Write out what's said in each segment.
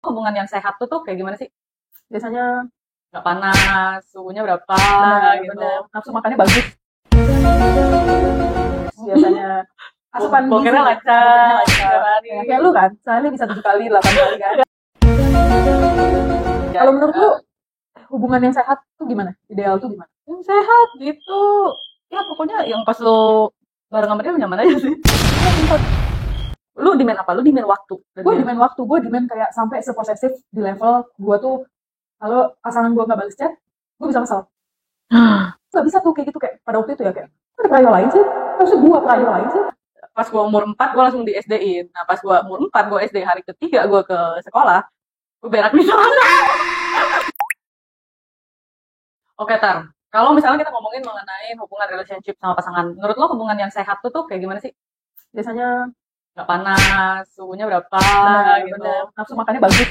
Hubungan yang sehat tuh kayak gimana sih? Biasanya Nggak panas, suhunya berapa gitu. bener, nafsu makannya bagus. Biasanya asupan gizi, Bokernya bokernya lancar, lancar. hari. Ya, kayak lu kan, sehari bisa 7 kali, 8 kali kan. Kalau menurut lu, hubungan yang sehat tuh gimana? Ideal tuh gimana? Yang sehat gitu. Ya pokoknya yang pas lo bareng sama dia nyaman aja sih. Lu demand apa? Lu demand waktu. Gue demand waktu, gue demand kayak sampai seposesif di level gue tuh kalau pasangan gue nggak balas chat, gue bisa kesel. Gak bisa tuh kayak gitu, kayak pada waktu itu ya kayak ada perayo lain sih, harusnya gue perayo lain sih. Pas gua umur 4 gua langsung di SD-in. Nah, pas gua umur 4 gua SD hari ketiga gua ke sekolah, gua berak di sana. Oke, Tar. Kalau misalnya kita ngomongin mengenai hubungan relationship sama pasangan, menurut lo hubungan yang sehat tuh kayak gimana sih? Biasanya Nggak panas, suhunya berapa gitu. bener, nafsu makannya bagus.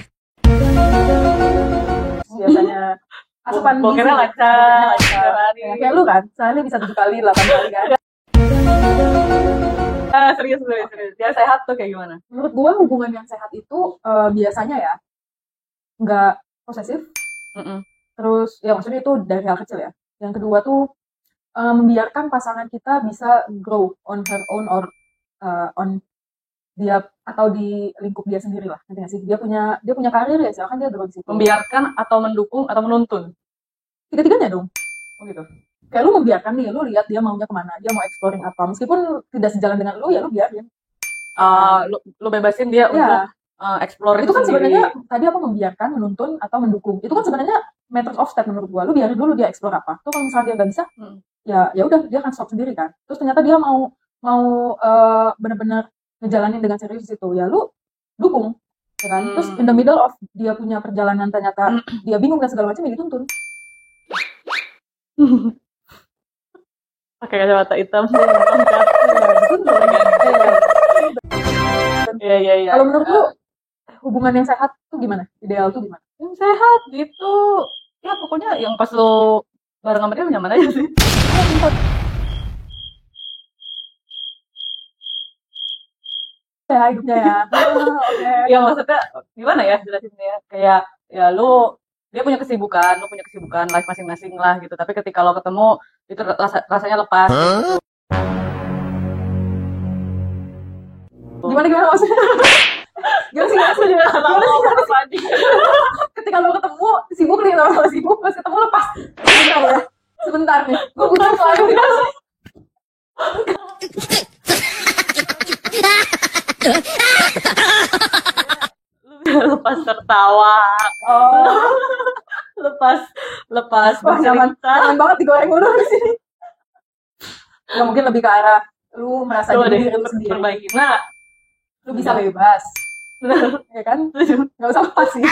Biasanya asupan gizi, Bokernya bokernya lancar, hari. Ya, kayak lu kan, sehari bisa 7 kali, 8 kali kan. Serius. Dia sehat tuh kayak gimana? Menurut gue hubungan yang sehat itu biasanya ya nggak posesif. Terus ya maksudnya itu dari hal kecil ya. Yang kedua tuh membiarkan pasangan kita bisa grow on her own or on dia atau di lingkup dia sendiri lah. Nanti nggak sih? Dia punya karir ya, silakan dia grow di situ. Membiarkan atau mendukung atau menuntun? Tiga-tiganya dong. Oh gitu. Kayak lu membiarkan nih, lu lihat dia maunya kemana, dia mau exploring apa. Meskipun tidak sejalan dengan lu, ya lu biarin. Lu bebasin dia untuk explore itu kan sendiri. sebenarnya tadi apa, membiarkan, menuntun atau mendukung. Itu kan sebenarnya matters of step menurut gua. Lu biarin dulu dia explore apa. Tuh kalau misalnya dia nggak bisa, ya udah dia akan stop sendiri kan. Terus ternyata dia mau benar-benar ngejalanin dengan serius itu, ya lu dukung, ya kan. Terus in the middle of dia punya perjalanan ternyata dia bingung dan segala macam, ya dituntun. Pakai kacamata hitam. Iya. Kalau menurut lu hubungan yang sehat tuh gimana? Ideal tuh gimana? Yang sehat gitu. Ya pokoknya yang pas lo bareng sama dia nyaman aja sih. Ya hidupnya ya. Okay. Ya maksudnya gimana ya jelasinnya? Kayak ya dia punya kesibukan, lu punya kesibukan life masing-masing lah gitu. Tapi ketika lo ketemu itu rasanya lepas. Gitu. Gimana maksudnya? Gimana sih? Ketika lo ketemu sibuk nih, sama sibuk, pas ketemu lepas. Sebentar nih, gue butuh klarifikasi. Lu bisa lepas tertawa. lepas nyaman banget digoreng mulu di sini. Ya mungkin lebih ke arah lu merasa diri lu sendiri. Perbaiki. Nah, lu bisa bebas. Ya kan? Nggak usah lepas sih.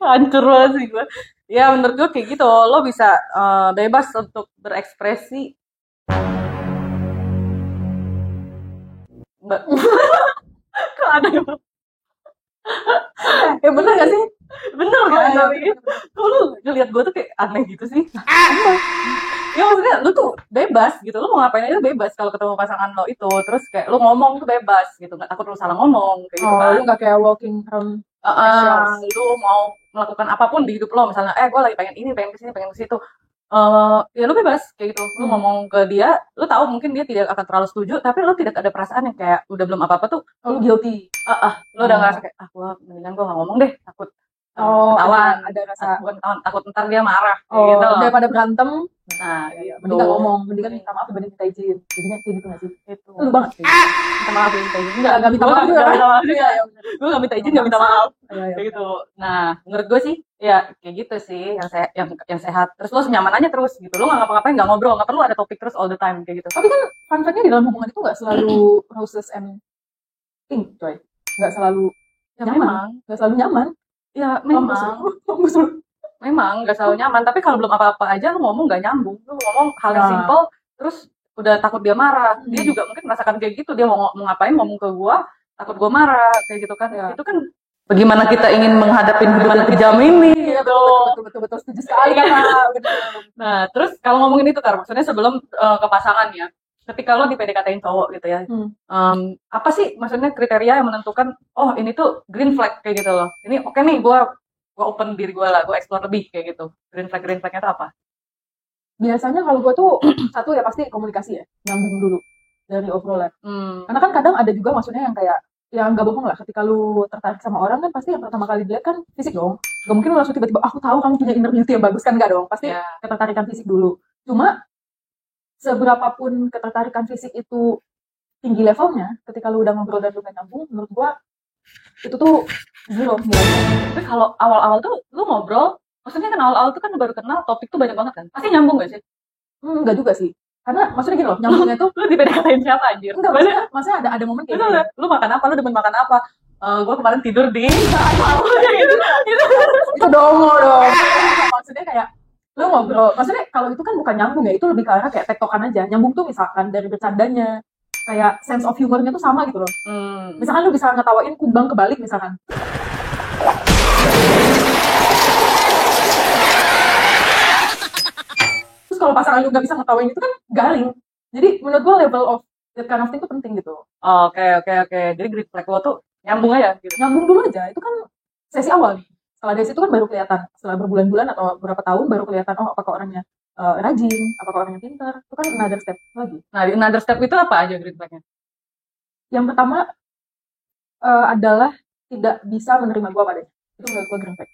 Hancur banget sih gue. Ya menurut gue kayak gitu. Lo bisa bebas untuk berekspresi. Kok ada ya bener gak sih? Bener kan? Kok lu ngeliat gue tuh kayak aneh gitu sih? Ya maksudnya lu tuh bebas gitu, lu mau ngapain aja bebas kalau ketemu pasangan lo itu. Terus kayak lu ngomong tuh bebas gitu, gak takut lu salah ngomong kayak gitu kan. Lu gak kayak walking around lu mau melakukan apapun di hidup lo, misalnya gue lagi pengen ini, pengen kesini, pengen kesitu, ya lu bebas kayak gitu. Lu ngomong ke dia, lu tahu mungkin dia tidak akan terlalu setuju, tapi lu tidak ada perasaan yang kayak udah belum apa-apa tuh lu guilty. Lu udah ngerasa kayak mendingan gue gak ngomong deh, takut ketahuan, ada rasa bukan ketahuan, takut ntar dia marah kayak gitu loh. Daripada berantem, nah iya, mending gak ngomong, mendingan minta maaf dibanding minta izin. Jadinya kayak gitu gak sih? Itu lu banget sih. Minta maaf, minta izin enggak minta maaf juga. Gue gak minta izin, gak minta maaf kayak gitu. Nah menurut gue sih ya kayak gitu sih yang sehat. Terus lo senyaman aja terus gitu, lo gak ngapa-ngapain, gak ngobrol, gak perlu ada topik terus all the time kayak gitu. Tapi kan fun fact-nya di dalam hubungan itu gak selalu roses and pink coy, gak selalu nyaman. Gak selalu nyaman. Ya memang gak selalu nyaman, tapi kalau belum apa-apa aja lu ngomong gak nyambung, lu ngomong hal yang simple terus udah takut dia marah. Dia juga mungkin merasakan kayak gitu, dia mau ngapain ngomong ke gua takut gua marah kayak gitu kan. Itu kan bagaimana kita ingin menghadapi hubungan kejam ini gitu. Betul setuju sekali kan. Nah terus kalau ngomongin itu Tar, maksudnya sebelum ke pasangan ya, ketika lo di PDKT-in cowok gitu ya, apa sih maksudnya kriteria yang menentukan, oh ini tuh green flag kayak gitu loh. Ini oke nih, gue open diri gue lah, gue explore lebih kayak gitu. Green flagnya tuh apa? Biasanya kalau gue tuh satu ya pasti komunikasi ya, nyambung dulu dari obrolan. Karena kan kadang ada juga maksudnya yang kayak yang nggak bohong lah, ketika lu tertarik sama orang kan pasti yang pertama kali dilihat kan fisik dong. Gak mungkin lu langsung tiba-tiba aku tahu kamu punya inner beauty yang bagus, kan nggak dong, pasti ketertarikan fisik dulu. Cuma seberapapun ketertarikan fisik itu tinggi levelnya, ketika lu udah ngobrol dan lu gak nyambung, menurut gua itu tuh zero nilainya. Tapi kalau awal-awal tuh lu ngobrol, maksudnya kan awal-awal tuh kan baru kenal, topik tuh banyak banget kan, pasti nyambung gak sih? Enggak juga sih, karena maksudnya gini loh, nyambungnya tuh lu dipedekatin siapa anjir? enggak, maksudnya ada momen kayak gitu. Lu makan apa, lu demen makan apa? Gue kemarin tidur di gitu. Itu dongo dong. Maksudnya kayak lu ngobrol, maksudnya kalau itu kan bukan nyambung ya, itu lebih ke arah kayak tektokan aja. Nyambung tuh misalkan dari bercandanya, kayak sense of humornya tuh sama gitu loh. Misalkan lu bisa ngetawain kumbang kebalik misalkan. Terus kalau pasangan lu nggak bisa ngetawain itu kan garing. Jadi menurut gua level of that kind of thing itu penting gitu. Oke. Jadi green flag lo tuh nyambung aja gitu. Nyambung dulu aja. Itu kan sesi awal nih. Setelah dari situ kan baru kelihatan. Setelah berbulan-bulan atau beberapa tahun baru kelihatan, oh apakah orangnya rajin, apakah orangnya pintar. Itu kan another step lagi. Nah, di another step itu apa aja green flagnya? Yang pertama adalah tidak bisa menerima gua padanya. Itu menurut gua green flag.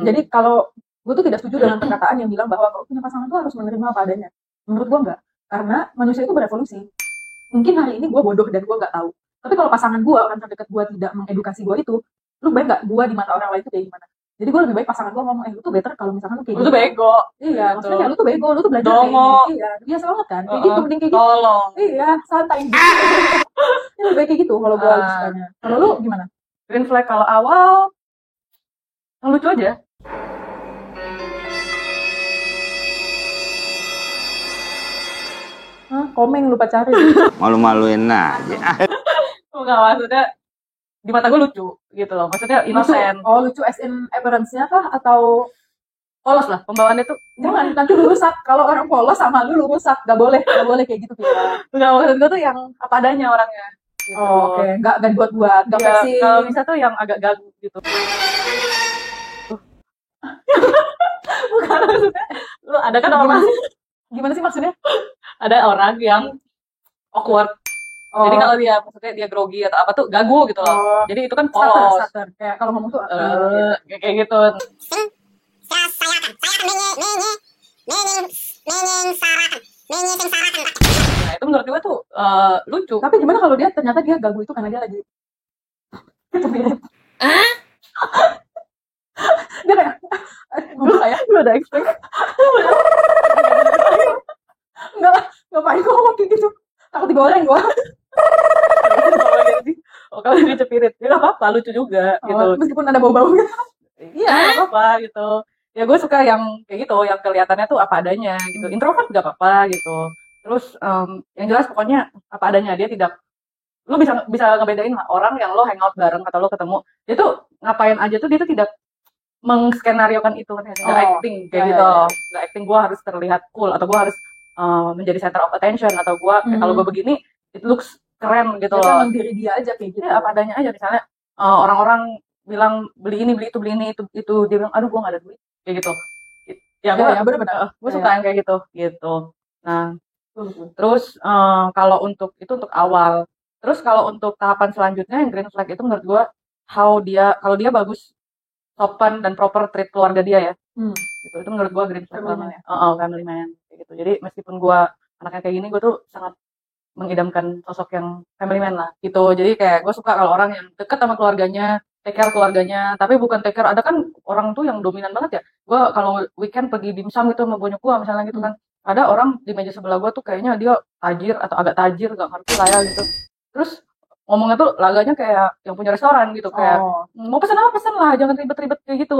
Jadi kalau gue tuh tidak setuju dengan perkataan yang bilang bahwa kalau punya pasangan tuh harus menerima apa adanya. Menurut gue enggak. Karena manusia itu berevolusi. Mungkin hari ini gue bodoh dan gue nggak tahu. Tapi kalau pasangan gue, orang terdekat gue tidak mengedukasi gue itu, lu baik nggak gue di mata orang lain itu kayak gimana? Jadi gue lebih baik pasangan gue ngomong, lu tuh better kalau misalkan lu kayak gitu. Lu tuh bego. Iya, maksudnya kayak lu tuh bego, lu tuh belajar kayak gini. Iya, biasa banget kan. Kayak gitu, mending kayak gitu. Tolong. Iya, santai. Ini lebih baik kayak gitu kalau gue sukanya. Kalau lu gimana? Green flag kalau awal, yang lucu aja. Komeng lu pacarin. Malu-maluin aja. Enggak, maksudnya di mata gue lucu gitu loh. Maksudnya innocent. Lucu as in appearance-nya kah atau polos lah pembawaannya tuh? Jangan, nanti lu rusak. Kalau orang polos sama lu rusak. Gak boleh kayak gitu kita. Enggak, maksud gue tuh yang apa adanya orangnya. Gitu. Oke. Nggak buat-buat, nggak versi. Kalau bisa tuh yang agak gagu gitu. Bukan, maksudnya lu ada kan orang gimana sih maksudnya? Ada orang yang awkward. Jadi kalau dia maksudnya dia grogi atau apa tuh gagu gitu loh. Jadi itu kan polos. Starter. Kayak kalau ngomong tuh kayak gitu. Nah, itu menurut gue tuh lucu. Tapi gimana kalau dia ternyata dia gagu itu karena dia lagi dia kayak gue ada expect. Enggak lah, ngapain gue ngomong kayak gitu, takut digoreng gue. Kalau dia cepirit ya gak apa-apa, lucu juga gitu, meskipun ada bau-bau gitu. Iya gak apa-apa gitu. Ya gue suka yang kayak gitu, yang kelihatannya tuh apa adanya gitu. Introvert gak apa-apa gitu. Terus yang jelas pokoknya apa adanya. Dia tidak, lu bisa ngebedain orang yang lo hangout bareng atau lo ketemu, dia tuh ngapain aja tuh dia tuh tidak mengskenariokan itu kan, nggak acting kayak gitu loh. Nggak acting gue harus terlihat cool atau gue harus menjadi center of attention atau gue kalau gue begini it looks keren gitu loh. Emang diri dia aja kayak gitu. Ya, apa adanya aja. Misalnya orang-orang bilang beli ini beli itu dia bilang aduh gue nggak ada duit kayak gitu. Ya benar-benar gue suka yang kayak gitu. Nah terus kalau untuk awal. Terus kalau untuk tahapan selanjutnya yang green flag itu menurut gue kalau dia bagus, sopan dan proper treat keluarga dia ya. Gitu. Itu menurut gue green flag namanya. Family man kayak gitu. Jadi meskipun gue anaknya kayak gini, gue tuh sangat mengidamkan sosok yang family man lah gitu. Jadi kayak gue suka kalau orang yang deket sama keluarganya, take care keluarganya, tapi bukan take care. Ada kan orang tuh yang dominan banget ya. Gue kalau weekend pergi dimsum gitu sama bonyok gue misalnya gitu kan. Ada orang di meja sebelah gue tuh kayaknya dia tajir atau agak tajir, gak ngerti lah ya gitu. Terus ngomongnya tuh laganya kayak yang punya restoran gitu, kayak mau pesan apa pesan lah, jangan ribet-ribet kayak gitu.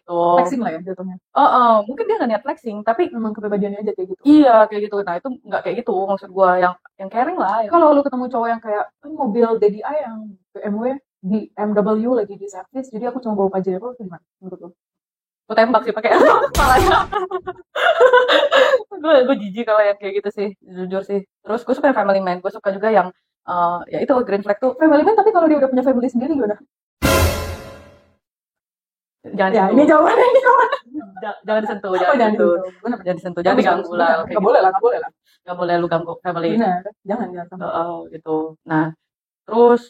Flexing lah ya jatuhnya. Mungkin dia nggak niat flexing, tapi memang kepribadiannya aja kayak gitu. Iya kayak gitu. Nah itu nggak kayak gitu maksud gue, yang caring lah. Kalau lu ketemu cowok yang kayak mobil Daddy I yang BMW lagi di servis, jadi aku cuma bawa Pajero, itu gimana menurut lu? gue tembak sih pakai palanya. gue jijik kalau yang kayak gitu sih, jujur sih. Terus gue suka yang family man, gue suka juga yang ya itu green flag tuh Family man, tapi kalau dia udah punya family sendiri gimana? jangan Ya, disentuh. ini jawabannya ini kawan. Jangan disentuh, Oh, jangan jangan disentuh, gitu. Benar. jangan disentuh, jangan diganggu lah. Kayak Nggak boleh lah, nggak boleh lah. nggak boleh lu ganggu family. Benar. Jangan sampai. Gitu. Nah, terus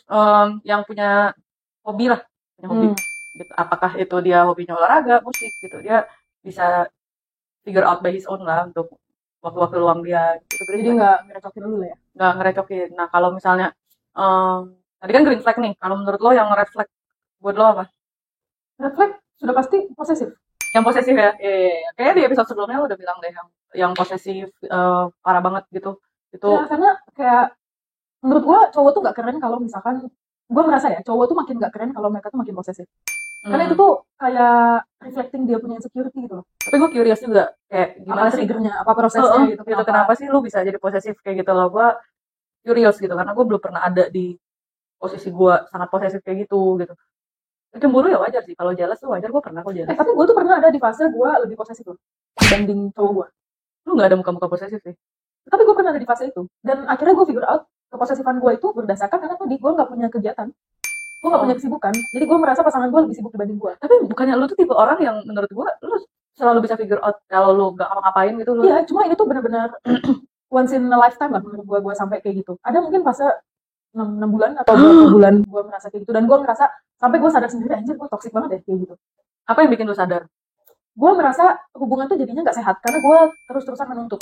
yang punya hobi lah, punya hobi. Gitu. Apakah itu dia hobinya olahraga, musik gitu, dia bisa figure out by his own lah untuk waktu-waktu luang dia. Gitu. Jadi nggak ngerecokin dulu lah ya. Nggak ngerecokin. Nah, kalau misalnya tadi kan green flag nih, kalau menurut lo yang red flag buat lo apa? Red flag sudah pasti posesif. Yang posesif ya? Iya. Kayaknya di episode sebelumnya lo udah bilang deh yang posesif parah banget gitu. Itu Ya, karena kayak menurut gua cowok tuh nggak keren kalau misalkan gua merasa ya cowok tuh makin nggak keren kalau mereka tuh makin posesif. Karena itu tuh kayak reflecting dia punya insecurity gitu loh. Tapi gue curious juga kayak gimana Apa sih triggernya, apa prosesnya gitu. kenapa sih lu bisa jadi posesif kayak gitu loh? Gue curious gitu karena gue belum pernah ada di posisi gue sangat posesif kayak gitu. Cemburu ya wajar sih, kalau jealous tuh wajar, gue pernah kok jealous. Tapi gue tuh pernah ada di fase gue lebih posesif loh dibanding cowok gue. Lu nggak ada muka-muka posesif sih? Tapi gue pernah ada di fase itu, dan akhirnya gue figure out keposesifan gue itu berdasarkan karena tadi gue nggak punya kegiatan, gue nggak punya kesibukan, jadi gue merasa pasangan gue lebih sibuk dibanding gue. Tapi bukannya lu tuh tipe orang yang menurut gue lu selalu bisa figure out kalau lu nggak ngapain gitu lu? Iya, cuma ini tuh benar-benar once in a lifetime lah menurut gue sampai kayak gitu. Ada mungkin fase 6 bulan atau 20 bulan gue merasa kayak gitu, dan gue ngerasa sampai gue sadar sendiri anjir gue toxic banget deh kayak gitu. Apa yang bikin lu sadar? Gue merasa hubungan tuh jadinya nggak sehat karena gue terus-terusan menuntut.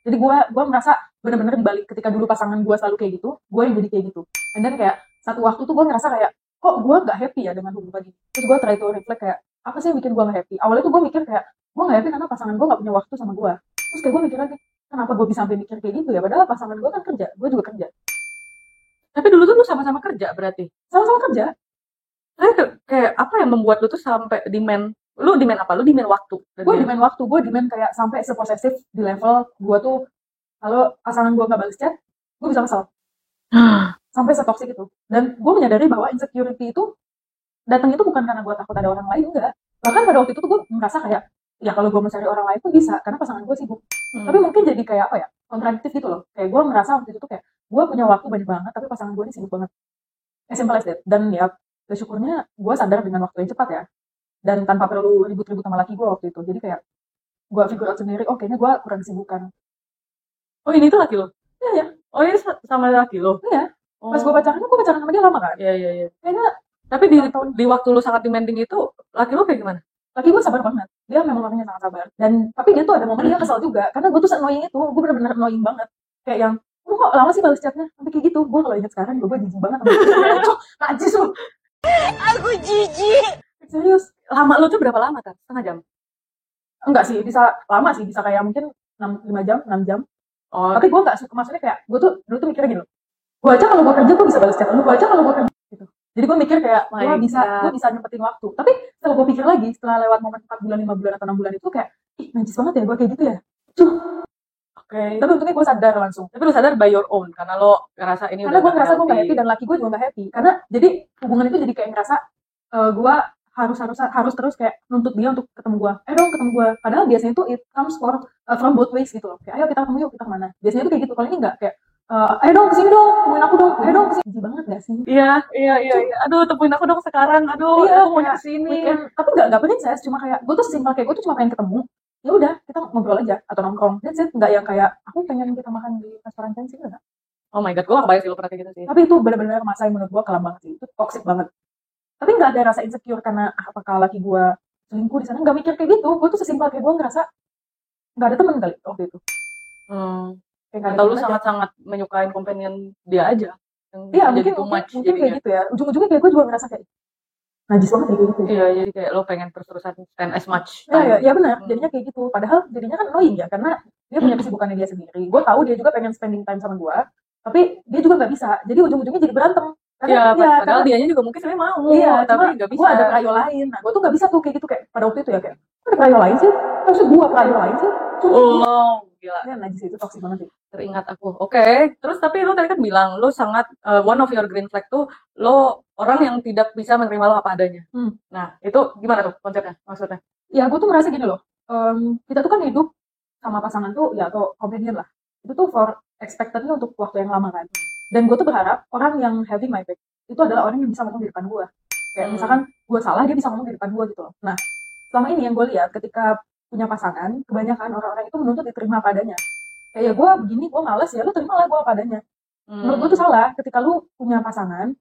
Jadi gue merasa benar-benar dibalik ketika dulu pasangan gue selalu kayak gitu, gue yang jadi kayak gitu. And then kayak satu waktu tuh gue ngerasa kayak kok gue nggak happy ya dengan hubungan ini. Terus gue try to reflect kayak apa sih yang bikin gue nggak happy. Awalnya tuh gue mikir kayak gue nggak happy karena pasangan gue nggak punya waktu sama gue. Terus kayak gue mikir lagi kenapa gue bisa sampai mikir kayak gitu ya, padahal pasangan gue kan kerja, gue juga kerja. Tapi dulu tuh lu sama-sama kerja berarti? Sama-sama kerja. Kayak apa yang membuat lu tuh sampai demand? Lu demand apa? Lu demand waktu? Gue demand waktu, gue demand kayak sampai seposesif di level gue tuh kalau pasangan gue nggak balas chat, gue bisa kesel. Sampai setoksik itu. Dan gue menyadari bahwa insecurity itu datang itu bukan karena gue takut ada orang lain, enggak. Bahkan pada waktu itu tuh gue merasa kayak ya kalau gue mencari orang lain tuh bisa karena pasangan gue sibuk. Tapi mungkin jadi kayak apa ya, kontradiktif gitu loh. Kayak gue merasa waktu itu tuh kayak gue punya waktu banyak banget tapi pasangan gue ini sibuk banget. As simple as that. Dan ya bersyukurnya gue sadar dengan waktu yang cepat ya, dan tanpa perlu ribut-ribut sama laki gue waktu itu. Jadi kayak gue figure out sendiri, oh kayaknya gue kurang kesibukan. Oh ini tuh laki lo? Iya. Oh ini sama laki lo? Iya. Pas gue pacaran sama dia lama kan? Iya. Kayaknya tapi di waktu lu sangat demanding itu, laki lu kayak gimana? Laki gue sabar banget. Dia memang orangnya sangat sabar. Dan tapi dia tuh ada momen dia kesel juga karena gue tuh annoying itu. Gue bener-bener annoying banget. Kayak yang lu kok lama sih balas chatnya? Sampai kayak gitu. Gue kalau ingat sekarang gue jijik banget. Najis lu. Aku jijik. Serius. Lama lu tuh berapa lama kan? Setengah jam? Enggak sih, bisa lama sih. Bisa kayak mungkin 5 jam, 6 jam. Oh, tapi gue gak suka, maksudnya kayak gue tuh dulu tuh mikirnya gini, gue aja kalau gue kerja gue bisa balas chat lu, gue aja kalau gue kerja gitu. Jadi gue mikir kayak gue bisa nyempetin waktu. Tapi setelah gue pikir lagi, setelah lewat momen 4 bulan, 5 bulan atau 6 bulan itu kayak ih najis banget ya gue kayak gitu ya. Oke. Tapi untungnya gue sadar langsung. Tapi lu sadar by your own karena lo ngerasa ini karena gue ngerasa gue gak happy dan laki gue juga gak happy. Karena jadi hubungan itu jadi kayak ngerasa gue harus terus kayak nuntut dia untuk ketemu gue. Dong ketemu gue. Padahal biasanya tuh it comes from both ways gitu loh. Kayak ayo kita ketemu yuk, kita kemana. Biasanya tuh kayak gitu. Kalau ini enggak kayak ayo dong kesini dong, temuin aku dong. Ayo dong kesini. Jijik banget gak sih? Iya. Aduh temuin aku dong sekarang. Aduh iya, aku mau kesini. Tapi gak princess. Cuma kayak gue tuh simpel kayak gue tuh cuma pengen ketemu. Ya udah kita ngobrol aja atau nongkrong. That's it. Nggak yang kayak aku pengen kita makan di restoran fancy enggak. Oh my god, gue gak kebayang sih lo pernah kayak gitu sih. Tapi itu benar-benar masa yang menurut gue kelam banget sih. Itu toxic banget. Tapi nggak ada rasa insecure karena apakah laki gue selingkuh di sana, nggak mikir kayak gitu. Gue tuh sesimpel kayak gue ngerasa nggak ada teman kali waktu itu. Atau lu sangat-sangat menyukai companion dia aja. Iya mungkin kayak gitu ya. Ujung-ujungnya kayak gue juga ngerasa kayak najis banget kayak gitu. Iya jadi kayak lo pengen terus-terusan spend as much. Iya benar. Jadinya kayak gitu. Padahal jadinya kan annoying ya karena dia punya kesibukannya dia sendiri. Gue tahu dia juga pengen spending time sama gue, tapi dia juga nggak bisa. Jadi ujung-ujungnya jadi berantem. Padahal dianya juga mungkin sebenarnya mau. Iya, tapi nggak bisa. Gue ada perayo lain. Nah, gue tuh nggak bisa tuh kayak gitu kayak pada waktu itu ya kayak ada perayo lain sih. Maksud gue perayo lain sih. Oh, gila. Ya najis itu toksik banget sih. Teringat aku. Oke. Terus tapi lo tadi kan bilang lo sangat one of your green flag tuh lo orang yang tidak bisa menerima lo apa adanya. Nah, itu gimana tuh konsepnya? Maksudnya? Ya gue tuh merasa gini loh, kita tuh kan hidup sama pasangan tuh ya atau companion lah, itu tuh for expectednya untuk waktu yang lama kan. Dan gue tuh berharap orang yang having my back itu adalah orang yang bisa ngomong di depan gue. Kayak misalkan gue salah, dia bisa ngomong di depan gue gitu loh. Nah, selama ini yang gue lihat ketika punya pasangan, kebanyakan orang-orang itu menuntut diterima padanya. Kayak gue begini, gue males, ya lu terima lah gue padanya. Menurut gue tuh salah. Ketika lu punya pasangan,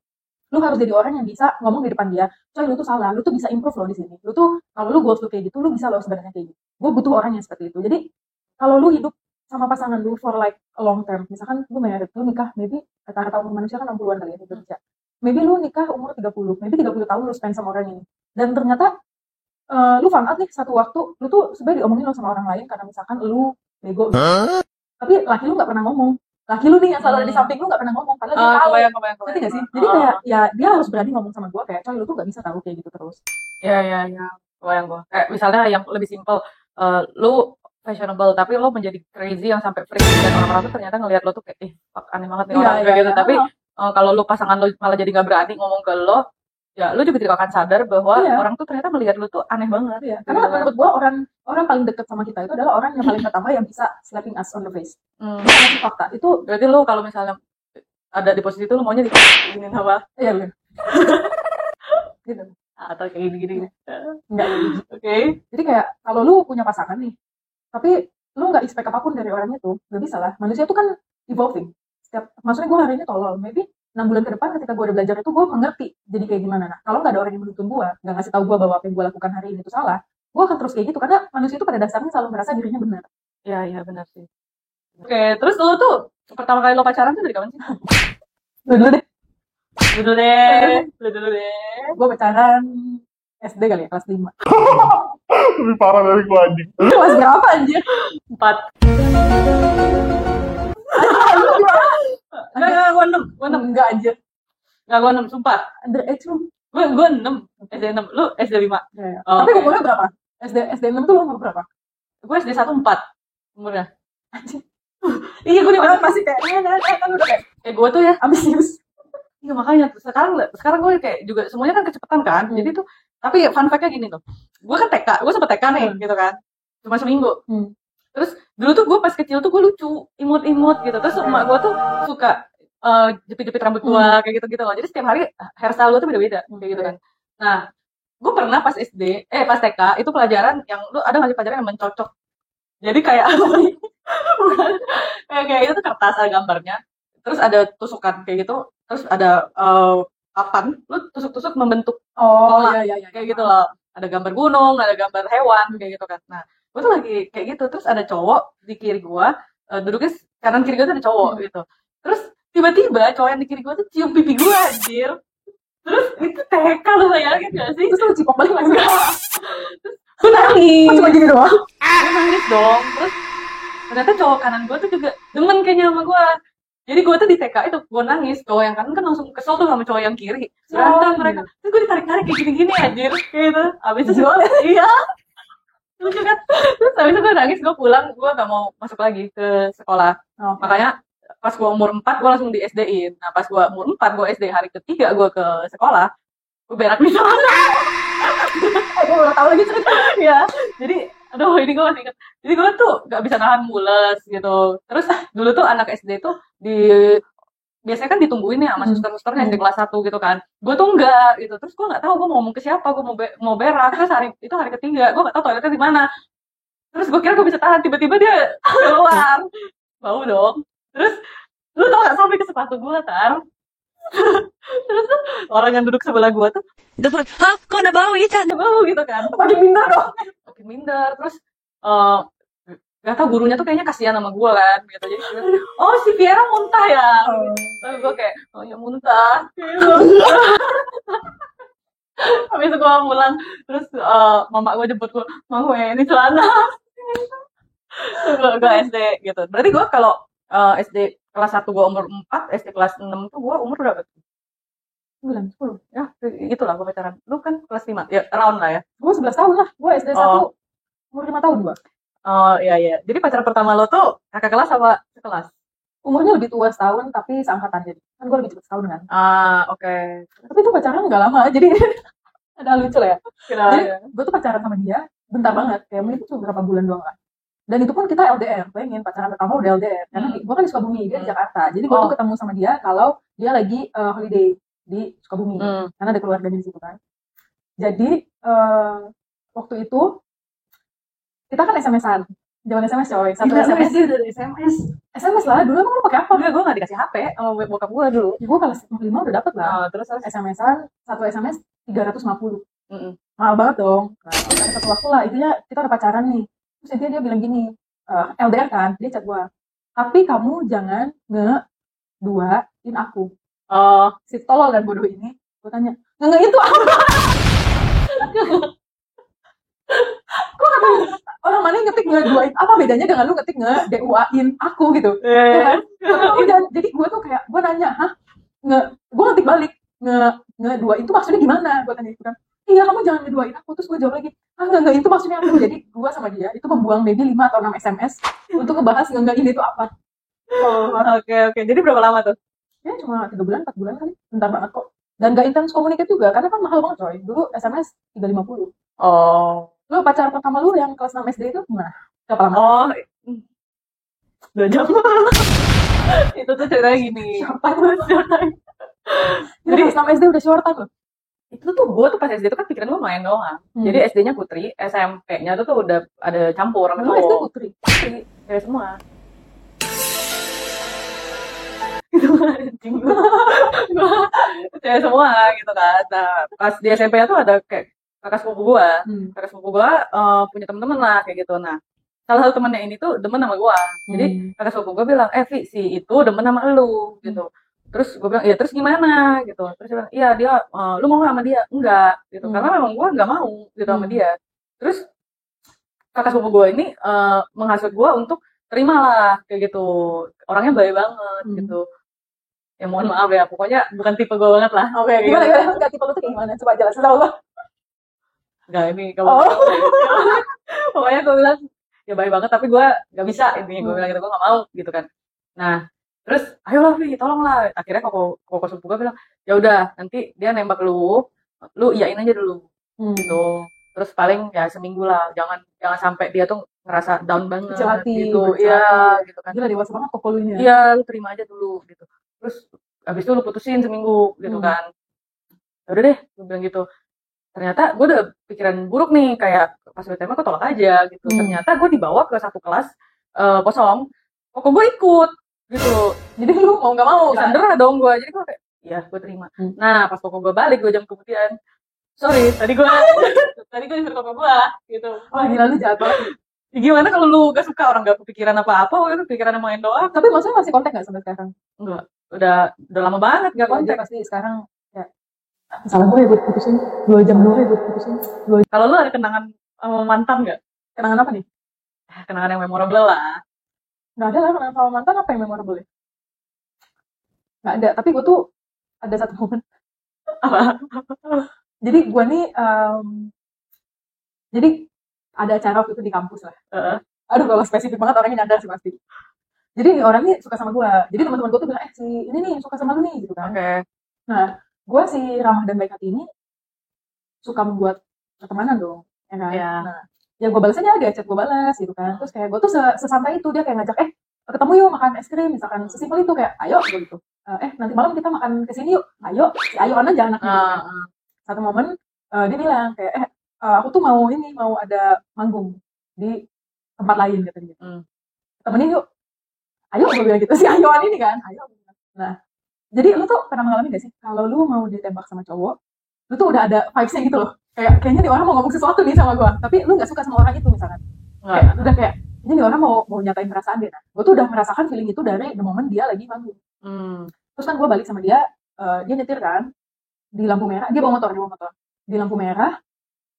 lu harus jadi orang yang bisa ngomong di depan dia, coy lu tuh salah, lu tuh bisa improve loh di sini, lu tuh kalau lu goals lu kayak gitu, lu bisa loh sebenarnya kayak gitu. Gue butuh orang yang seperti itu. Jadi kalau lu hidup sama pasangan lu for like a long term, misalkan lu married, lu nikah, maybe rata-rata umur manusia kan 60-an kali ya di Indonesia, maybe lu nikah umur 30, maybe 30 tahun lu spend sama orang ini, dan ternyata lu found out nih satu waktu, lu tuh sebenarnya diomongin lo sama orang lain karena misalkan lu bego gitu. Tapi laki lu nggak pernah ngomong, laki lu nih yang selalu ada di samping lu nggak pernah ngomong, padahal dia tahu. Kebayang. Ngerti gak sih? Jadi kayak ya dia harus berani ngomong sama gue kayak, coy lu tuh gak bisa tahu kayak gitu terus. Ya. Kebayang gue. Kayak misalnya yang lebih simpel, lu fashionable tapi lo menjadi crazy yang sampai freak dan orang-orang tuh ternyata ngelihat lo tuh kayak fuck, aneh banget nih orang kayak gitu. Tapi kalau lu pasangan lo malah jadi nggak berani ngomong ke lo, ya lu juga tidak akan sadar bahwa orang tuh ternyata melihat lu tuh aneh banget. Karena menurut gue orang paling dekat sama kita itu adalah orang yang paling pertama yang bisa slapping us on the face. Itu fakta. Itu berarti lu kalau misalnya ada di posisi itu lu maunya diginin apa? Iya benar. Gitu. Atau kayak gini-gini. Enggak gitu. Oke. Jadi kayak kalau lu punya pasangan nih, tapi lu nggak expect apapun dari orang itu, nggak bisa lah. Manusia itu kan evolving. Maksudnya gue hari ini tolol, maybe 6 bulan ke depan ketika gue udah belajar itu gue mengerti jadi kayak gimana. Nah, kalau nggak ada orang yang menuntun gue, nggak ngasih tahu gue bahwa apa yang gue lakukan hari ini itu salah, gue akan terus kayak gitu karena manusia itu pada dasarnya selalu merasa dirinya benar. Iya benar sih. Oke, terus lu tuh pertama kali lo pacaran tuh dari kapan sih? Dulu deh. Gue pacaran SD kali ya, kelas 5. Lebih parah dari gue anjing. Kelas berapa anjir? 4. Enggak, gue 6. Enggak anjir. Enggak, gue 6, sumpah. Underage lu. Gue 6. SD 6. Lu SD 5. Ya. Tapi umurnya berapa? SD 6 tuh lu umur berapa? Gue SD 1 4 umurnya. Anjir. Iya, gue Orang masih kayak kan udah kayak gue tuh ya ambisius. Iya makanya sekarang gue kayak juga semuanya kan kecepatan kan. Jadi tuh tapi fun fact-nya gini tuh. Gue kan TK, gue sempet TK nih gitu kan. Cuma seminggu. Terus dulu tuh gue pas kecil tuh gue lucu, imut-imut gitu. Terus emak gue tuh suka jepit-jepit rambut gue kayak gitu-gitu loh. Jadi setiap hari hairstyle gue tuh beda-beda kayak gitu kan. Nah, gue pernah pas pas TK itu pelajaran yang lu ada nggak sih pelajaran yang mencocok. Jadi kayak bukan kayak itu tuh kertas ada gambarnya. Terus ada tusukan kayak gitu. Terus ada papan, lu tusuk-tusuk membentuk pola kayak gitu loh. Ada gambar gunung, ada gambar hewan kayak gitu kan. Nah, gue tuh lagi kayak gitu. Terus ada cowok di kiri gue, duduknya kanan kiri gue tuh ada cowok gitu. Terus tiba-tiba cowok yang di kiri gue tuh cium pipi gue anjir. Terus itu TK lu bayangin gak sih? Terus lu cipok balik lagi. Terus gue nangis. Cuma gini doang. Gue nangis dong. Terus ternyata cowok kanan gue tuh juga demen kayaknya sama gue. Jadi gue tuh di TK itu gue nangis, cowok yang kanan kan langsung kesel tuh sama cowok yang kiri, berantem mereka. Terus gue ditarik-tarik kayak gini-gini anjir, kayak gitu. Abis itu iya, lucu kan. Terus abis itu gue nangis, gue pulang, gue gak mau masuk lagi ke sekolah. Makanya pas gue umur 4 gue langsung di SD-in. Nah pas gue umur 4 gue SD, hari ketiga gue ke sekolah, gue berak di sana. Gue udah tahu lagi cerita. Ya, jadi aduh ini gue masih ingat. Jadi gue tuh gak bisa nahan mules gitu. Terus dulu tuh anak SD tuh biasanya kan ditungguin ya sama suster-susternya SD kelas 1 gitu kan. Gue tuh enggak gitu. Terus gue gak tahu gue mau ngomong ke siapa, gue mau berak. Terus hari ketiga, gue gak tahu toiletnya di mana. Terus gue kira gue bisa tahan, tiba-tiba dia keluar. Bau dong. Terus lu tau gak sampai ke sepatu gue, Tar? Terus tuh orang yang duduk sebelah gue tuh Hah? Kok ada bau ya, Chan? ada bau gitu kan. Makin minder dong. Makin minder. Terus gak tau gurunya tuh kayaknya kasihan sama gue kan gitu. Jadi oh si Viera muntah ya. Terus gue kayak oh ya muntah. Habis itu gue pulang. Terus mama gue jemput gue, mau ini celana. Terus gue SD gitu. Berarti gue kalau SD kelas 1 gue umur 4, SD kelas 6 tuh gue umur berapa? 9, 10. Ya, itulah gue pacaran. Lu kan kelas 5, ya round lah ya. Gue 11 tahun lah, gue SD 1, umur 5 tahun gue. Oh iya. Jadi pacar pertama lo tuh kakak kelas apa sekelas? Umurnya lebih tua setahun, tapi seangkatan jadi. Kan gue lebih cepet setahun kan. Oke. Tapi itu pacaran gak lama, jadi ada lucu lah ya. Jadi gue tuh pacaran sama dia, bentar banget, kayak mungkin itu beberapa bulan doang lah. Dan itu pun kita LDR, bayangin pacaran pertama udah LDR. Karena gue kan di Sukabumi, dia di Jakarta. Jadi gue tuh ketemu sama dia kalau dia lagi holiday di Sukabumi. Karena ada keluarganya di situ kan. Jadi waktu itu kita kan SMS-an. Zaman SMS coy, satu SMS dia udah SMS. SMS lah, dulu emang lu pakai apa? Enggak, gue gak dikasih HP sama bokap gue dulu. Ya, gue kelas 5 udah dapet lah. Terus SMS-an, satu SMS 350. Mahal banget dong. Nah, ada satu waktu lah, intinya kita udah pacaran nih. Terus intinya dia bilang gini, LDR kan, dia chat gue. Tapi kamu jangan ngeduain aku. Si tolol dan bodoh ini, gue tanya, nge itu apa? Gue kata, orang mana yang ngetik ngeduain, apa bedanya dengan lu ngetik nge-DUA-in aku gitu. Ya kan? Jadi gue tuh kayak, gue nanya, gue ngetik balik, ngeduain itu maksudnya gimana? Gue tanya gitu kan. Iya, kamu jangan ngeduain aku. Terus gue jawab lagi, enggak, itu maksudnya aku. Jadi gue sama dia itu membuang maybe 5 atau 6 SMS untuk ngebahas enggak ini itu apa. Oke. Jadi berapa lama tuh? Ya cuma 3 bulan, 4 bulan kali. Bentar banget kok. Dan gak intens komunikasi juga, karena kan mahal banget coy. Dulu SMS 350. Lu pacar pertama lu yang kelas 6 SD itu gimana? Berapa lama? 2 jam. Itu tuh ceritanya gini. Jadi kelas 6 SD udah shortan loh. Itu tuh gue tuh pas SD tuh kan pikiran gue main doang. Jadi SD-nya putri, SMP-nya tuh udah ada campur sama cowok. SD putri, cewek semua. Itu anjing gue. Cewek semua gitu kan. Nah, pas di SMP-nya tuh ada kayak kakak sepupu gue. Kakak sepupu gue punya temen-temen lah kayak gitu. Nah, salah satu temennya ini tuh demen sama gue. Jadi kakak sepupu gue bilang, Vi, si itu demen sama lu gitu. Terus gue bilang, iya terus gimana gitu. Terus dia bilang, iya dia, lu mau gak sama dia? Enggak gitu. Karena memang gue gak mau gitu sama dia. Terus kakak sepupu gue ini menghasut gue untuk terimalah kayak gitu. Orangnya baik banget gitu. Ya mohon maaf ya, pokoknya bukan tipe gue banget lah. Oke, gimana? Enggak, tipe lu tuh kayak gimana? Coba jelasin tau lo. Enggak, ini kamu. Pokoknya gue bilang, ya baik banget tapi gue gak bisa intinya. Gue bilang gitu, gue gak mau gitu kan. Nah, terus ayolah Vi, tolonglah. Akhirnya koko sepupu gue bilang, ya udah nanti dia nembak lu iyain aja dulu gitu. Terus paling ya seminggu lah, jangan sampai dia tuh ngerasa down banget gitu. Iya gitu kan. Gila dewasa banget koko lu ini. Iya, lu terima aja dulu gitu. Terus habis itu lu putusin seminggu gitu kan. Udah deh, gue bilang gitu. Ternyata gue udah pikiran buruk nih, kayak pas UTM aku tolak aja gitu. Ternyata gue dibawa ke satu kelas kosong, koko gue ikut gitu. Jadi lu mau nggak mau kan? Sandera dong gue. Jadi gue kayak, ya gue terima. Nah pas koko gue balik 2 jam kemudian, sorry tadi gue disuruh koko gue gitu. Wah gila lu jahat banget. Ya, gimana kalau lu gak suka orang gak kepikiran apa-apa, lu pikiran main doang. Tapi maksudnya masih kontak gak sampai sekarang? Enggak, udah lama banget gak kontak. Pasti sekarang ya salah gue ya gue putusin 2 jam doang ya gue putusin. Kalau lu ada kenangan sama mantan gak? Kenangan apa nih? Kenangan yang memorable lah. Gak ada lah kenangan sama mantan, apa yang memorable ya? Gak ada, tapi gue tuh ada satu momen. Apa? Jadi gue nih jadi ada acara waktu itu di kampus lah. Aduh kalau spesifik banget orangnya nyadar sih pasti. Jadi orang ini suka sama gue. Jadi teman-teman gue tuh bilang, si ini nih suka sama lu nih gitu kan. Nah, gue si ramah dan baik hati ini suka membuat pertemanan dong, ya kan. Nah, ya gue balas aja, dia chat gue balas gitu kan. Terus kayak gue tuh sesantai itu, dia kayak ngajak, ketemu yuk makan es krim misalkan, sesimpel itu kayak, ayo gitu. Nanti malam kita makan kesini yuk, ayo, si ayoan aja anaknya gitu kan. Satu momen dia bilang kayak, aku tuh mau ada manggung di tempat lain katanya. Temenin yuk. Ayo gue bilang gitu, si ayoan ini kan, ayo. Nah, jadi lu tuh pernah mengalami gak sih kalau lu mau ditembak sama cowok, lu tuh udah ada vibes-nya gitu loh. Kayaknya nih orang mau ngomong sesuatu nih sama gue, tapi lu gak suka sama orang itu misalkan. Udah kayak, ini nih orang mau nyatain perasaan dia. Nah, gue tuh udah merasakan feeling itu dari the moment dia lagi manggung. Terus kan gue balik sama dia nyetir kan, di lampu merah, dia bawa motor. Di lampu merah,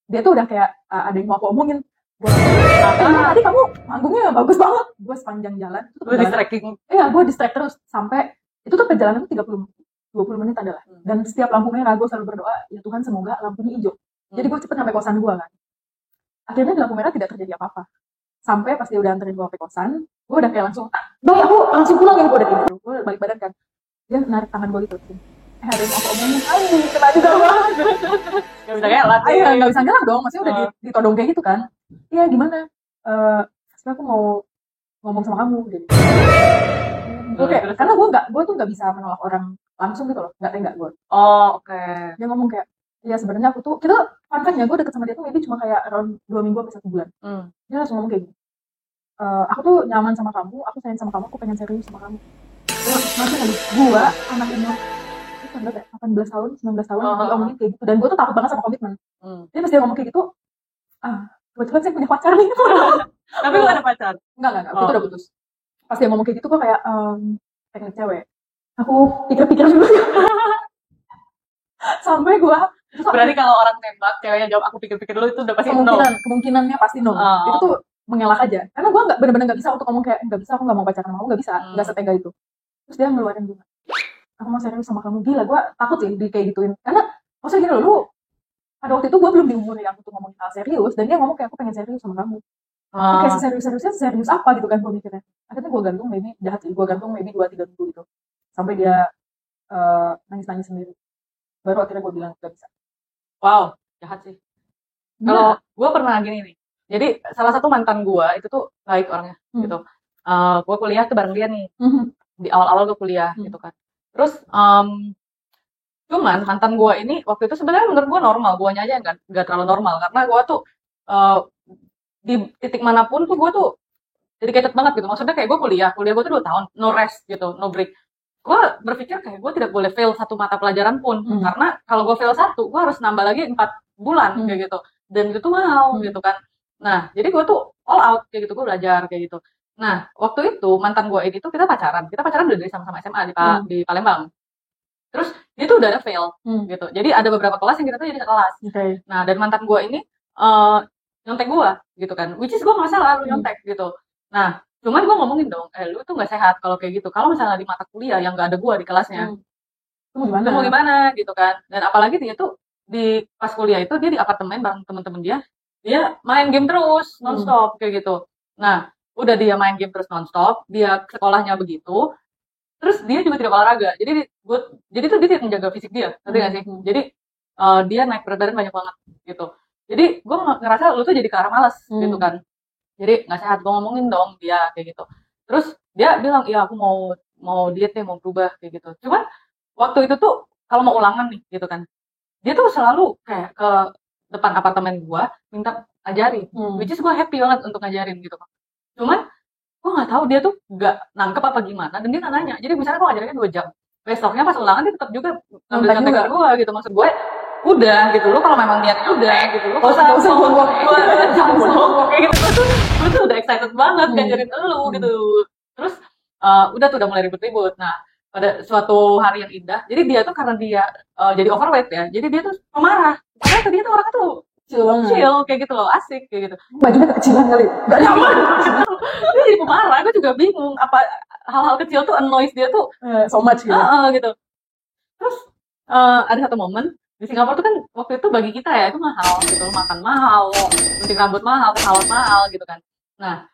dia tuh udah kayak, ada yang mau aku omongin. Tadi kamu manggungnya bagus banget. Gue sepanjang jalan. Gue distracting. Iya, gue distract terus sampai itu tuh perjalanan 20 menit adalah. Dan setiap lampu merah gue selalu berdoa, ya Tuhan semoga lampunya hijau. Jadi gue cepet sampai kosan gue kan. Akhirnya di lampu merah tidak terjadi apa-apa. Sampai pas dia udah anterin gue sampai kosan, gue udah kayak langsung, baik aku langsung pulang ya gue udah gitu. Gue balik badan kan. Dia narik tangan gue gitu. Ada yang mau aku omongin, kena juga banget. Gak bisa ngelak. Gak bisa ngelak dong, maksudnya udah ditodong kayak gitu kan. iya gimana, sekarang aku mau ngomong sama kamu gitu. Gue kayak, karena gue tuh nggak bisa menolak orang langsung gitu loh, nggak tega gue. Oh, oke. Dia ngomong kayak, ya sebenarnya aku tuh, kita fun fact-nya gue deket sama dia tuh maybe cuma kayak around 2 minggu sampai 1 bulan. Dia langsung ngomong kayak gini, aku tuh nyaman sama kamu, aku sayang sama kamu, aku pengen serius sama kamu. Nanti lagi gue anak umur itu berapa ya? 18 tahun, 19 tahun diomongin kayak gitu, dan gue tuh takut banget sama komitmen. Jadi pas dia ngomong kayak gitu, kebetulan saya punya pacar nih. Tapi lu ada pacar? Enggak, aku tuh udah putus. Pas dia ngomong kayak gitu gue kayak, teknik cewek. Aku pikir-pikir dulu. Sampai gue Berarti kalau orang tembak, ceweknya jawab aku pikir-pikir dulu, itu udah pasti no. kemungkinannya pasti no. Itu tuh mengelak aja. Karena gue bener-bener nggak bisa untuk ngomong kayak, nggak bisa, aku nggak mau pacaran sama kamu, nggak bisa, nggak setega itu. Terus dia ngeluarin bunga. Aku mau serius sama kamu. Gila, gue takut sih di kayak gituin. Karena maksudnya gini loh, lu pada waktu itu gue belum di umur yang untuk ngomongin hal serius, dan dia ngomong kayak aku pengen serius sama kamu. Kayak serius-seriusnya, serius apa gitu kan gue mikirnya. Akhirnya gue gantung, maybe jahat sih, gue gantung maybe 2-3 minggu gitu. Sampai dia nangis-nangis sendiri. Baru akhirnya gue bilang gak bisa. Wow, jahat sih. Kalau gue pernah gini nih. Jadi salah satu mantan gue itu tuh baik orangnya gitu. Gue kuliah tuh bareng dia nih. Di awal-awal gue kuliah gitu kan. Terus cuman mantan gue ini waktu itu sebenarnya menurut gue normal, guanya aja nggak terlalu normal karena gue tuh di titik manapun tuh gue tuh dedicated banget gitu. Maksudnya kayak gue kuliah gue tuh 2 tahun, no rest gitu, no break. Gue berpikir kayak gue tidak boleh fail satu mata pelajaran pun, karena kalau gue fail satu, gue harus nambah lagi 4 bulan kayak gitu, dan itu tuh mahal gitu kan. Nah, jadi gue tuh all out kayak gitu, gue belajar kayak gitu. Nah, waktu itu mantan gue ini tuh kita pacaran udah dari sama-sama SMA di Palembang. Terus dia tuh udah ada fail gitu, jadi ada beberapa kelas yang kita tuh jadi kelas. Nah, dan mantan gue ini nyontek gue gitu kan, which is gue nggak salah lu nyontek gitu. Nah, cuman gue ngomongin dong, lu tuh nggak sehat kalau kayak gitu. Kalau misalnya di mata kuliah yang nggak ada gue di kelasnya, lu mau gimana gitu kan. Dan apalagi dia tuh di pas kuliah itu dia di apartemen bareng temen-temen dia main game terus nonstop kayak gitu. Nah, udah dia main game terus nonstop, dia sekolahnya begitu, terus dia juga tidak olahraga. Jadi tuh dia tidak menjaga fisik dia, ngerti nggak sih? Jadi dia naik berat badan banyak banget gitu. Jadi gue ngerasa lu tuh jadi ke arah malas gitu kan. Jadi nggak sehat, gue ngomongin dong dia kayak gitu. Terus dia bilang, iya aku mau diet deh, mau berubah kayak gitu. Cuman waktu itu tuh kalau mau ulangan nih gitu kan, dia tuh selalu kayak ke depan apartemen gue minta ajarin, which is gue happy banget untuk ngajarin gitu kan. Cuman gue nggak tahu dia tuh nggak nangkep apa gimana, dan dia nggak nanya. Jadi misalnya gue ngajarinnya 2 jam, besoknya pas ulangan dia tetap juga ngambil contekan gue gitu. Maksud gue udah gitu, lu kalau memang niatnya udah gitu, lu gak usah buang gue, jangan buang kayak gitu. Gue tuh udah excited banget ngajarin lu gitu. Terus udah tuh udah mulai ribut-ribut. Nah, pada suatu hari yang indah, jadi dia tuh karena dia jadi overweight ya, jadi dia tuh pemarah. Padahal tadi tuh orangnya tuh chill kayak gitu loh, asik kayak gitu. Bajunya kekecilan kali, gak nyaman. Dia jadi pemarah, gue juga bingung apa hal-hal kecil tuh annoys dia tuh so much gitu. Gitu. Terus ada satu momen di Singapura tuh kan waktu itu bagi kita ya itu mahal gitu, makan mahal, gunting rambut mahal, pesawat mahal gitu kan. Nah,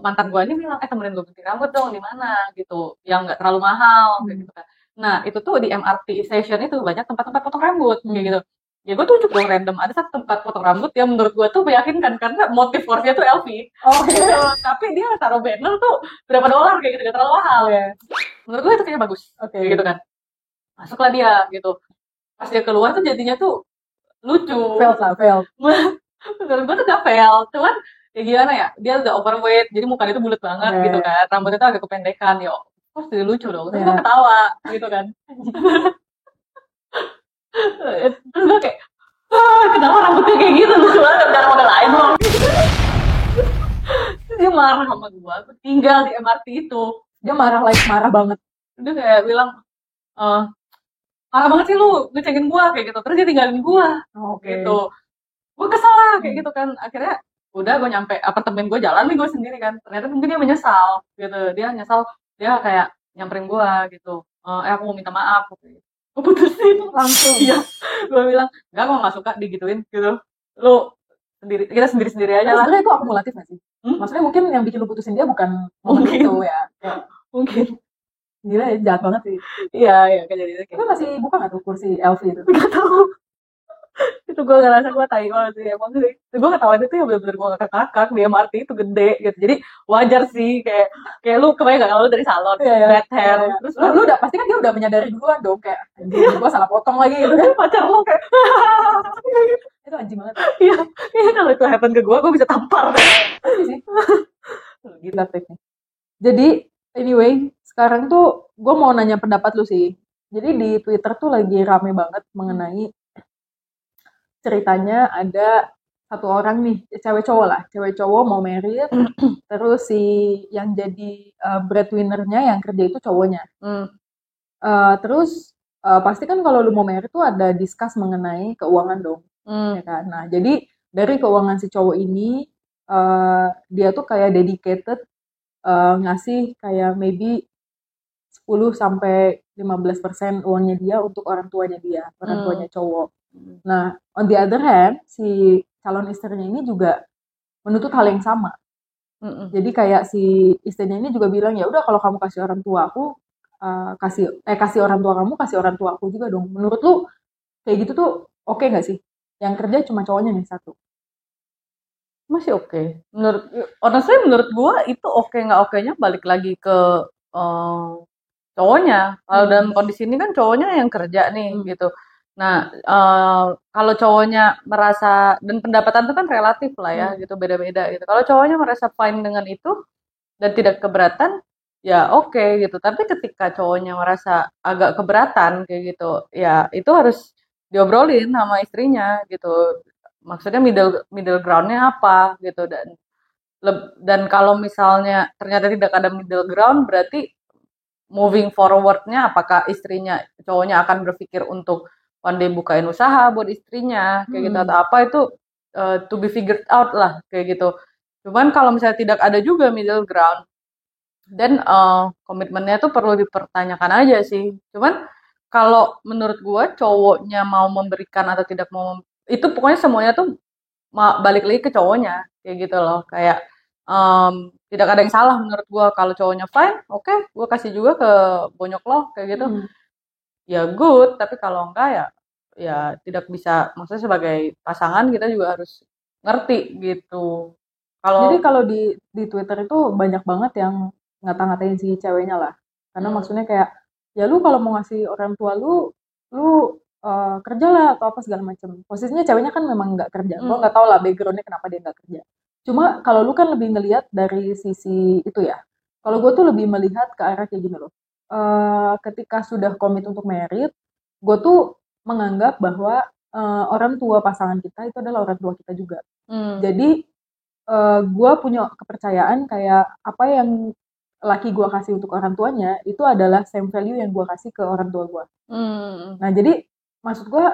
mantan gue ini bilang, temenin gue gunting rambut dong di mana gitu, yang nggak terlalu mahal kayak gitu kan. Nah, itu tuh di MRT station itu banyak tempat-tempat potong rambut kayak gitu. Ya gue tunjuk dong random, ada satu tempat potong rambut yang menurut gue tuh meyakinkan karena motif worth-nya tuh LV. Gitu. Tapi dia taruh banner tuh berapa $, kayak gitu, gak terlalu mahal. Menurut gue itu kayaknya bagus, kayak gitu kan. Masuklah dia gitu. Pas dia keluar tuh jadinya tuh lucu. Fail. Menurut gue tuh gak fail, cuman ya gimana ya, dia udah overweight, jadi mukanya tuh bulat banget gitu kan, rambutnya tuh agak kependekan, ya terus jadi lucu dong, terus gue ketawa gitu kan. Terus gue kayak, kenapa rambutnya kayak gitu, lucu banget, cara model lain dong. Terus dia marah sama gue tinggal di MRT itu. Dia marah banget. Dia kayak bilang, parah banget sih lu ngecengin gue kayak gitu. Terus dia tinggalin gue gitu. Gue kesal lah kayak gitu kan. Akhirnya udah gue nyampe apartemen gue, jalan nih gue sendiri kan. Ternyata mungkin dia menyesal gitu. Dia nyesal, dia kayak nyamperin gue gitu. Aku mau minta maaf gitu. Gue putusin langsung. Iya. Gue bilang, enggak, gue gak suka digituin gitu. Lu sendiri, kita sendiri-sendiri aja lah. Sebenarnya itu akumulatif gak sih? Maksudnya mungkin yang bikin lu putusin dia bukan itu ya. Mungkin. Gila ya, jahat banget sih. Iya, kejadiannya kayak Tapi masih buka gak tuh kursi LV itu? Gak tahu. Itu gue ngerasa gue tai banget sih emang sih. Gue ketawain itu ya bener-bener gue ngakak-ngakak di MRT itu gede gitu. Jadi wajar sih kayak kayak lu kebayang gak kalau lu dari salon, Iya, iya. bad hair, Iya. terus Lu udah pasti kan dia udah menyadari duluan dong kayak anjing gue salah potong lagi gitu kan. pacar lu kayak Itu anjing banget. iya, iya kalau itu happen ke gue bisa tampar deh. Pasti sih. Gila triknya. Jadi anyway, sekarang tuh gue mau nanya pendapat lu sih. Jadi di Twitter tuh lagi rame banget mengenai ceritanya ada satu orang nih, cewek cowok lah, cewek cowok mau married, terus si yang jadi breadwinner-nya yang kerja itu cowoknya. Terus pasti kan kalau lu mau married tuh ada discuss mengenai keuangan dong, ya kan. Nah jadi dari keuangan si cowok ini dia tuh kayak dedicated ngasih kayak maybe 10-15% uangnya dia untuk orang tuanya dia, orang tuanya cowok. Nah, on the other hand, si calon istrinya ini juga menuntut hal yang sama. Jadi kayak si istrinya ini juga bilang ya udah kalau kamu kasih orang tua aku kasih orang tua kamu kasih orang tua aku juga dong. Menurut lu kayak gitu tuh oke nggak sih? Yang kerja cuma cowoknya nih satu. Masih oke. Honestly menurut gue itu oke nggak oke-nya balik lagi ke cowoknya. Kalau dalam kondisi ini kan cowoknya yang kerja nih gitu. Nah, kalau cowoknya merasa dan pendapatan itu kan relatif lah ya gitu, beda-beda gitu. Kalau cowoknya merasa fine dengan itu dan tidak keberatan, ya oke gitu. Tapi ketika cowoknya merasa agak keberatan kayak gitu, ya itu harus diobrolin sama istrinya gitu. Maksudnya middle ground-nya apa gitu dan kalau misalnya ternyata tidak ada middle ground berarti moving forward-nya apakah istrinya cowoknya akan berpikir untuk one day bukain usaha buat istrinya kayak gitu atau apa itu to be figured out lah kayak gitu. Cuman kalau misalnya tidak ada juga middle ground dan komitmennya tuh perlu dipertanyakan aja sih. Cuman kalau menurut gua cowoknya mau memberikan atau tidak mau itu pokoknya semuanya tuh balik lagi ke cowoknya kayak gitu loh kayak tidak ada yang salah menurut gue kalau cowoknya fine oke gue kasih juga ke bonyok lo kayak gitu ya good tapi kalau enggak ya ya tidak bisa maksudnya sebagai pasangan kita juga harus ngerti gitu Jadi kalau kalau di Twitter itu banyak banget yang ngata-ngatain si ceweknya lah. Karena maksudnya kayak ya lu kalau mau ngasih orang tua lu kerja lah atau apa segala macam. Posisinya ceweknya kan memang nggak kerja. Gua nggak tahu lah backgroundnya kenapa dia nggak kerja. Cuma kalau lu kan lebih ngelihat dari sisi itu ya. Kalau gue tuh lebih melihat ke arah kayak gini loh. Ketika sudah komit untuk merit, gue tuh menganggap bahwa orang tua pasangan kita itu adalah orang tua kita juga. Jadi gue punya kepercayaan kayak apa yang laki gue kasih untuk orang tuanya itu adalah same value yang gue kasih ke orang tua gue. Nah jadi maksud gue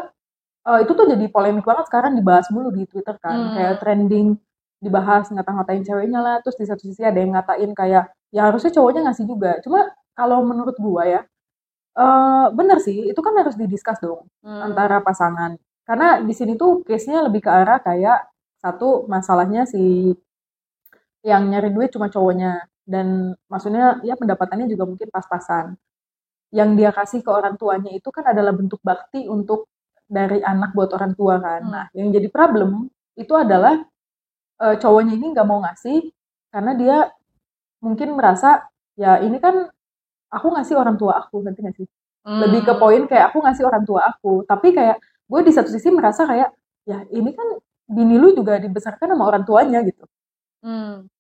itu tuh jadi polemik banget sekarang dibahas mulu di Twitter kan kayak trending dibahas ngata-ngatain ceweknya lah terus di satu sisi ada yang ngatain kayak ya harusnya cowoknya ngasih juga. Cuma kalau menurut gue ya bener sih itu kan harus didiskus dong antara pasangan karena di sini tuh case-nya lebih ke arah kayak satu masalahnya si yang nyari duit cuma cowoknya dan maksudnya ya pendapatannya juga mungkin pas-pasan. Yang dia kasih ke orang tuanya itu kan adalah bentuk bakti untuk dari anak buat orang tua kan. Nah, yang jadi problem itu adalah cowoknya ini nggak mau ngasih karena dia mungkin merasa ya ini kan aku ngasih orang tua aku ngerti nggak sih? Lebih ke poin kayak aku ngasih orang tua aku, tapi kayak gue di satu sisi merasa kayak ya ini kan bini lu juga dibesarkan sama orang tuanya gitu.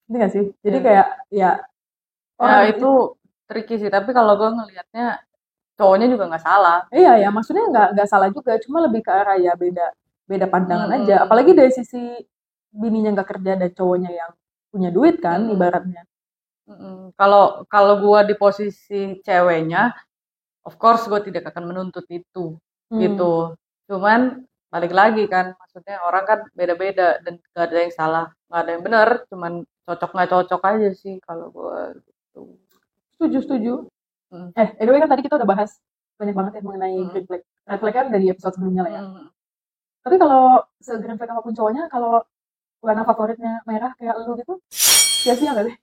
Ini gak sih? Jadi kayak ya orang itu tricky sih tapi kalau gue ngelihatnya cowoknya juga nggak salah iya ya maksudnya nggak salah juga cuma lebih ke arah ya beda pandangan aja apalagi dari sisi bininya nggak kerja dan cowoknya yang punya duit kan ibaratnya kalau gue di posisi ceweknya of course gue tidak akan menuntut itu gitu cuman balik lagi kan maksudnya orang kan beda-beda dan gak ada yang salah gak ada yang benar cuman cocok nggak cocok aja sih kalau gue gitu. Setuju anyway kan tadi kita udah bahas banyak banget ya mengenai green flag red flag kan dari episode sebelumnya lah ya tapi kalau se-green flag apapun cowoknya kalau warna favoritnya merah kayak lu gitu sia-sia gak sih?